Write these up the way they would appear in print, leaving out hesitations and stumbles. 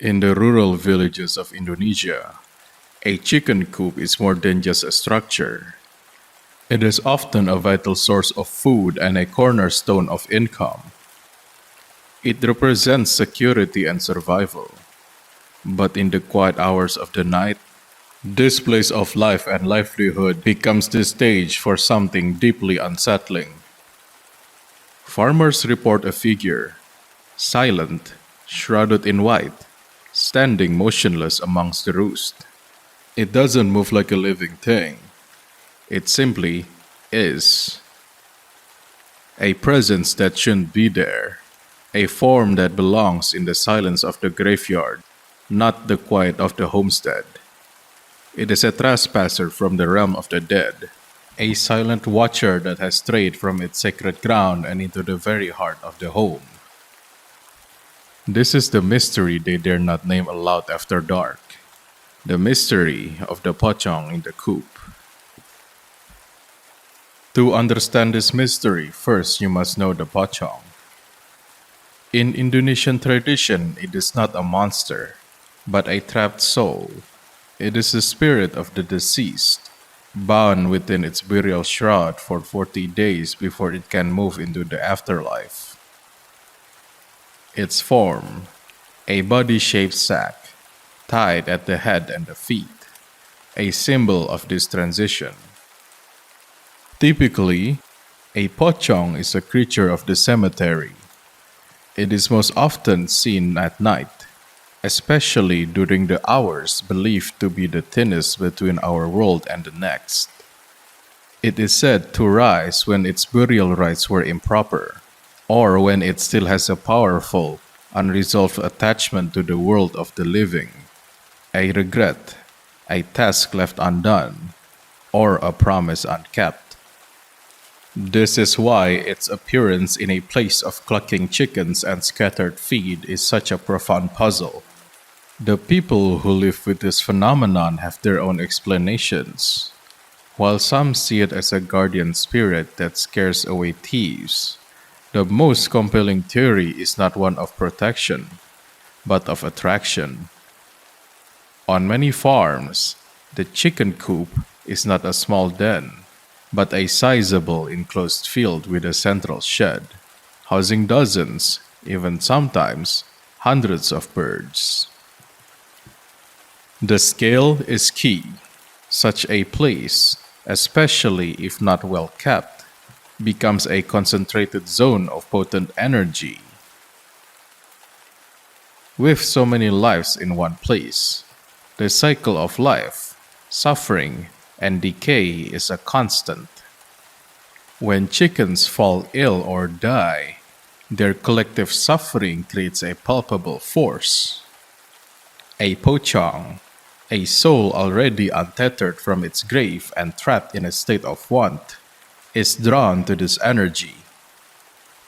In the rural villages of Indonesia, a chicken coop is more than just a structure. It is often a vital source of food and a cornerstone of income. It represents security and survival. But in the quiet hours of the night, this place of life and livelihood becomes the stage for something deeply unsettling. Farmers report a figure, silent, shrouded in white, standing motionless amongst the roost. It doesn't move like a living thing. It simply is. A presence that shouldn't be there. A form that belongs in the silence of the graveyard, not the quiet of the homestead. It is a trespasser from the realm of the dead. A silent watcher that has strayed from its sacred ground and into the very heart of the home. This is the mystery they dare not name aloud after dark. The mystery of the Pocong in the coop. To understand this mystery, first you must know the Pocong. In Indonesian tradition, it is not a monster, but a trapped soul. It is the spirit of the deceased, bound within its burial shroud for 40 days before it can move into the afterlife. Its form, a body-shaped sack, tied at the head and the feet, a symbol of this transition. Typically, a pocong is a creature of the cemetery. It is most often seen at night, especially during the hours believed to be the thinnest between our world and the next. It is said to rise when its burial rites were improper, or when it still has a powerful, unresolved attachment to the world of the living, a regret, a task left undone, or a promise unkept. This is why its appearance in a place of clucking chickens and scattered feed is such a profound puzzle. The people who live with this phenomenon have their own explanations. While some see it as a guardian spirit that scares away thieves, the most compelling theory is not one of protection, but of attraction. On many farms, the chicken coop is not a small den, but a sizable enclosed field with a central shed, housing dozens, even sometimes hundreds of birds. The scale is key. Such a place, especially if not well kept, becomes a concentrated zone of potent energy. With so many lives in one place, the cycle of life, suffering, and decay is a constant. When chickens fall ill or die, their collective suffering creates a palpable force. A pocong, a soul already untethered from its grave and trapped in a state of want, is drawn to this energy.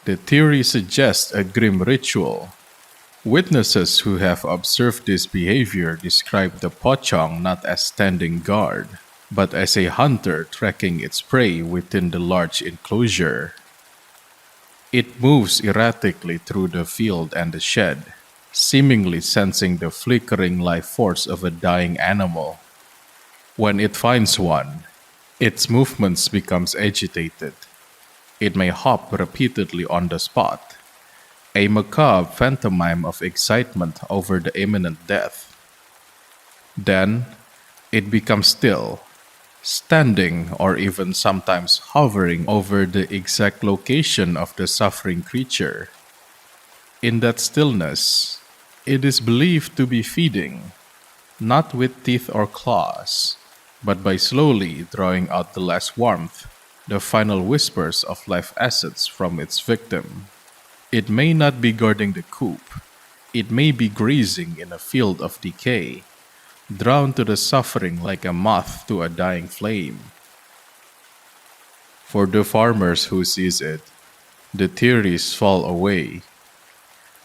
The theory suggests a grim ritual. Witnesses who have observed this behavior describe the pocong not as standing guard, but as a hunter tracking its prey within the large enclosure. It moves erratically through the field and the shed, seemingly sensing the flickering life force of a dying animal. When it finds one, its movements becomes agitated. It may hop repeatedly on the spot, a macabre pantomime of excitement over the imminent death. Then, it becomes still, standing or even sometimes hovering over the exact location of the suffering creature. In that stillness, it is believed to be feeding, not with teeth or claws, but by slowly drawing out the last warmth, the final whispers of life essence from its victim. It may not be guarding the coop. It may be grazing in a field of decay, drawn to the suffering like a moth to a dying flame. For the farmers who sees it, the theories fall away,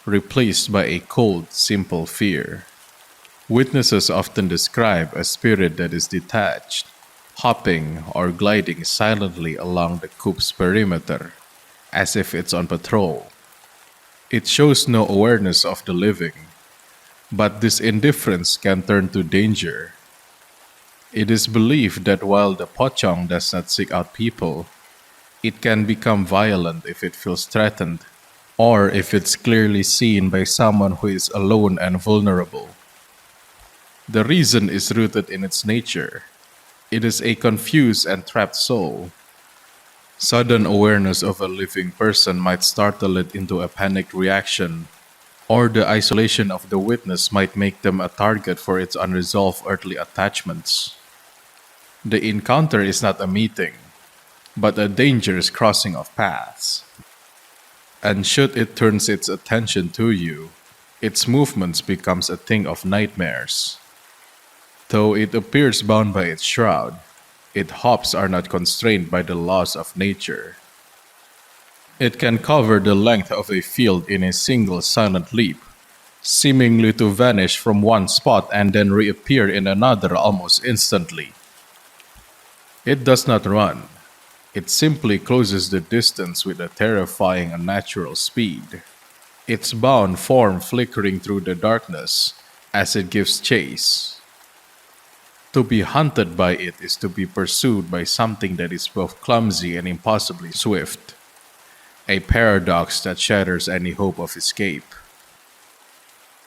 replaced by a cold, simple fear. Witnesses often describe a spirit that is detached, hopping or gliding silently along the coop's perimeter, as if it's on patrol. It shows no awareness of the living, But this indifference can turn to danger. It is believed that while the Pocong does not seek out people, it can become violent if it feels threatened, or if it's clearly seen by someone who is alone and vulnerable. The reason is rooted in its nature. It is a confused and trapped soul. Sudden awareness of a living person might startle it into a panicked reaction, or the isolation of the witness might make them a target for its unresolved earthly attachments. The encounter is not a meeting, but a dangerous crossing of paths. And should it turn its attention to you, its movements becomes a thing of nightmares. Though it appears bound by its shroud, its hops are not constrained by the laws of nature. It can cover the length of a field in a single silent leap, seemingly to vanish from one spot and then reappear in another almost instantly. It does not run. It simply closes the distance with a terrifying unnatural speed, its bound form flickering through the darkness as it gives chase. To be hunted by it is to be pursued by something that is both clumsy and impossibly swift, a paradox that shatters any hope of escape.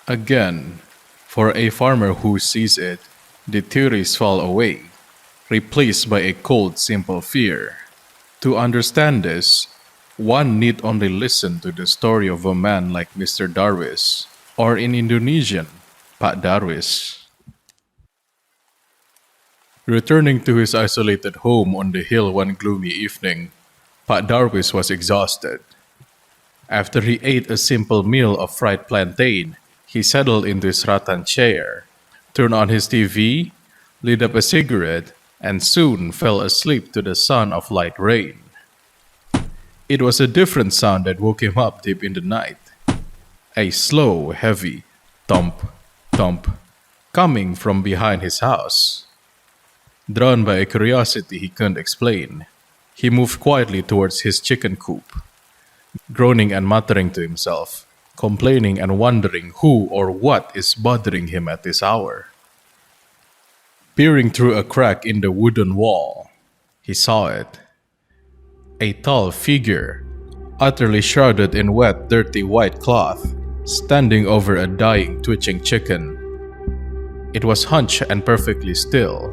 Again, for a farmer who sees it, the theories fall away, replaced by a cold, simple fear. To understand this, one need only listen to the story of a man like Mr. Darwis, or in Indonesian, Pak Darwis. Returning to his isolated home on the hill one gloomy evening, Pak Darwis was exhausted. After he ate a simple meal of fried plantain, he settled into his rattan chair, turned on his TV, lit up a cigarette, and soon fell asleep to the sound of light rain. It was a different sound that woke him up deep in the night. A slow, heavy thump, thump, coming from behind his house. Drawn by a curiosity he couldn't explain, he moved quietly towards his chicken coop, groaning and muttering to himself, complaining and wondering who or what is bothering him at this hour. Peering through a crack in the wooden wall, he saw it. A tall figure, utterly shrouded in wet, dirty white cloth, standing over a dying, twitching chicken. It was hunched and perfectly still,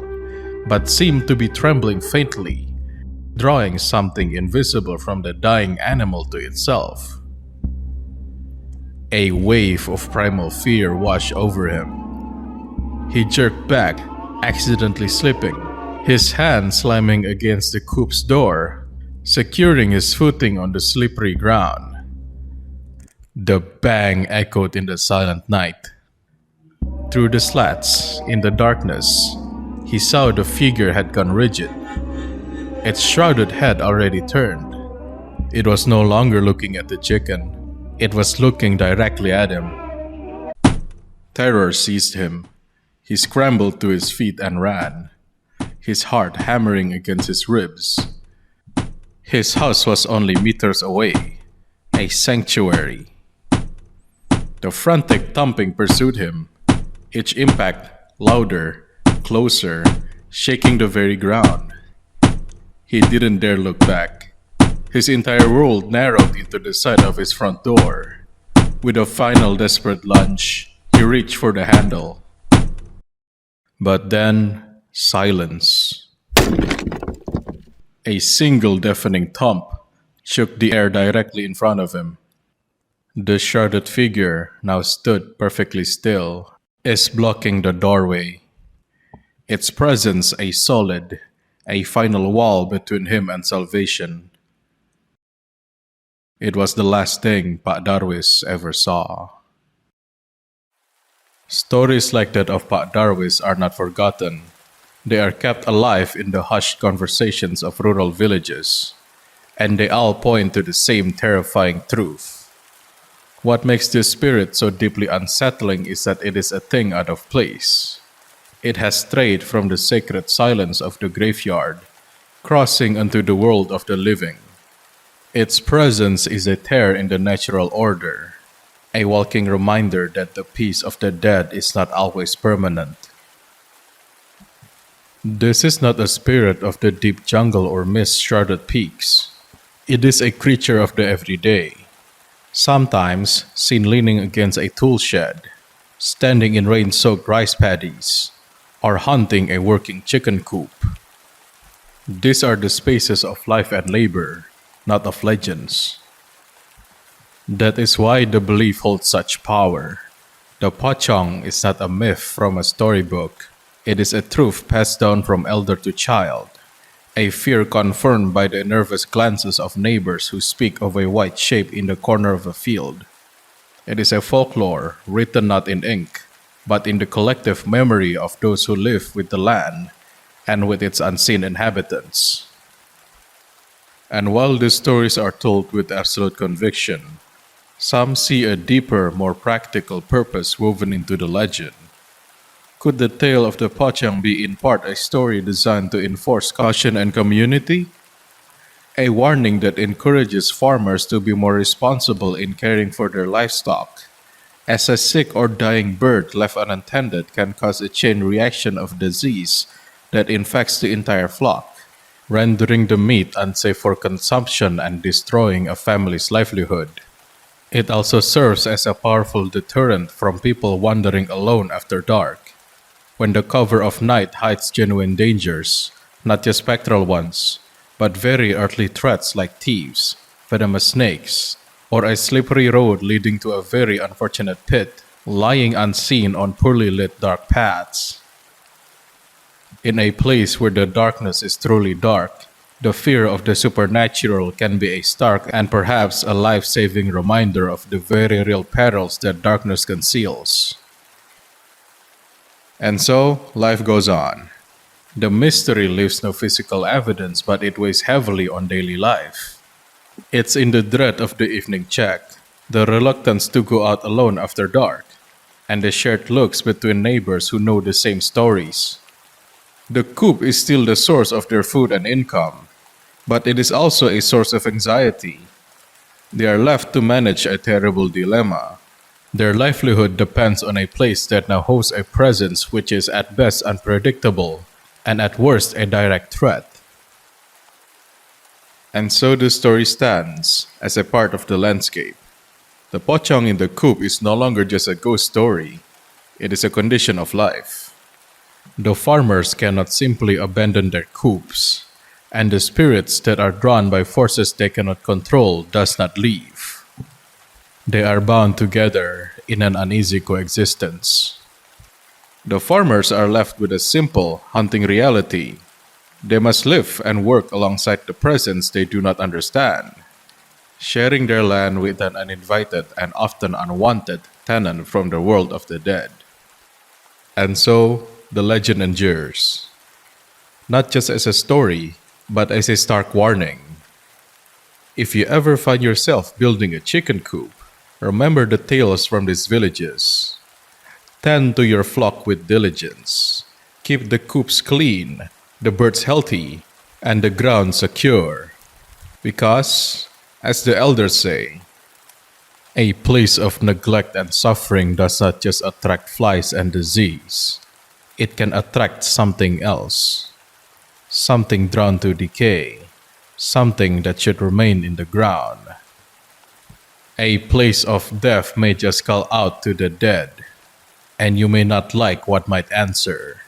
but seemed to be trembling faintly, drawing something invisible from the dying animal to itself. A wave of primal fear washed over him. He jerked back, accidentally slipping, his hand slamming against the coop's door, securing his footing on the slippery ground. The bang echoed in the silent night. Through the slats, in the darkness, he saw the figure had gone rigid. Its shrouded head already turned. It was no longer looking at the chicken. It was looking directly at him. Terror seized him. He scrambled to his feet and ran, his heart hammering against his ribs. His house was only meters away, a sanctuary. The frantic thumping pursued him, each impact louder, closer, shaking the very ground. He didn't dare look back. His entire world narrowed into the side of his front door. With a final desperate lunge, he reached for the handle. But then, silence. A single deafening thump shook the air directly in front of him. The shrouded figure now stood perfectly still, is blocking the doorway. Its presence a solid, a final wall between him and salvation. It was the last thing Pak Darwis ever saw. Stories like that of Pak Darwis are not forgotten. They are kept alive in the hushed conversations of rural villages, and they all point to the same terrifying truth. What makes this spirit so deeply unsettling is that it is a thing out of place. It has strayed from the sacred silence of the graveyard, crossing into the world of the living. Its presence is a tear in the natural order, a walking reminder that the peace of the dead is not always permanent. This is not a spirit of the deep jungle or mist-shrouded peaks. It is a creature of the everyday, sometimes seen leaning against a tool shed, standing in rain-soaked rice paddies, or hunting a working chicken coop. These are the spaces of life and labor, not of legends. That is why the belief holds such power. The Pocong is not a myth from a storybook. It is a truth passed down from elder to child, a fear confirmed by the nervous glances of neighbors who speak of a white shape in the corner of a field. It is a folklore written not in ink, but in the collective memory of those who live with the land and with its unseen inhabitants. And while these stories are told with absolute conviction, some see a deeper, more practical purpose woven into the legend. Could the tale of the Pocong be in part a story designed to enforce caution and community? A warning that encourages farmers to be more responsible in caring for their livestock, as a sick or dying bird left unattended can cause a chain reaction of disease that infects the entire flock, rendering the meat unsafe for consumption and destroying a family's livelihood. It also serves as a powerful deterrent from people wandering alone after dark, when the cover of night hides genuine dangers, not just spectral ones, but very earthly threats like thieves, venomous snakes, or a slippery road leading to a very unfortunate pit, lying unseen on poorly lit dark paths. In a place where the darkness is truly dark, the fear of the supernatural can be a stark and perhaps a life-saving reminder of the very real perils that darkness conceals. And so, life goes on. The mystery leaves no physical evidence, but it weighs heavily on daily life. It's in the dread of the evening check, the reluctance to go out alone after dark, and the shared looks between neighbors who know the same stories. The coop is still the source of their food and income, but it is also a source of anxiety. They are left to manage a terrible dilemma. Their livelihood depends on a place that now hosts a presence which is at best unpredictable, and at worst a direct threat. And so the story stands as a part of the landscape. The Pocong in the coop is no longer just a ghost story, it is a condition of life. The farmers cannot simply abandon their coops, and the spirits that are drawn by forces they cannot control does not leave. They are bound together in an uneasy coexistence. The farmers are left with a simple, hunting reality. They must live and work alongside the presence they do not understand, sharing their land with an uninvited and often unwanted tenant from the world of the dead. And so, the legend endures, not just as a story, but as a stark warning. If you ever find yourself building a chicken coop, remember the tales from these villages. Tend to your flock with diligence. Keep the coops clean, the birds healthy, and the ground secure. Because, as the elders say, a place of neglect and suffering does not just attract flies and disease. It can attract something else. Something drawn to decay. Something that should remain in the ground. A place of death may just call out to the dead, and you may not like what might answer.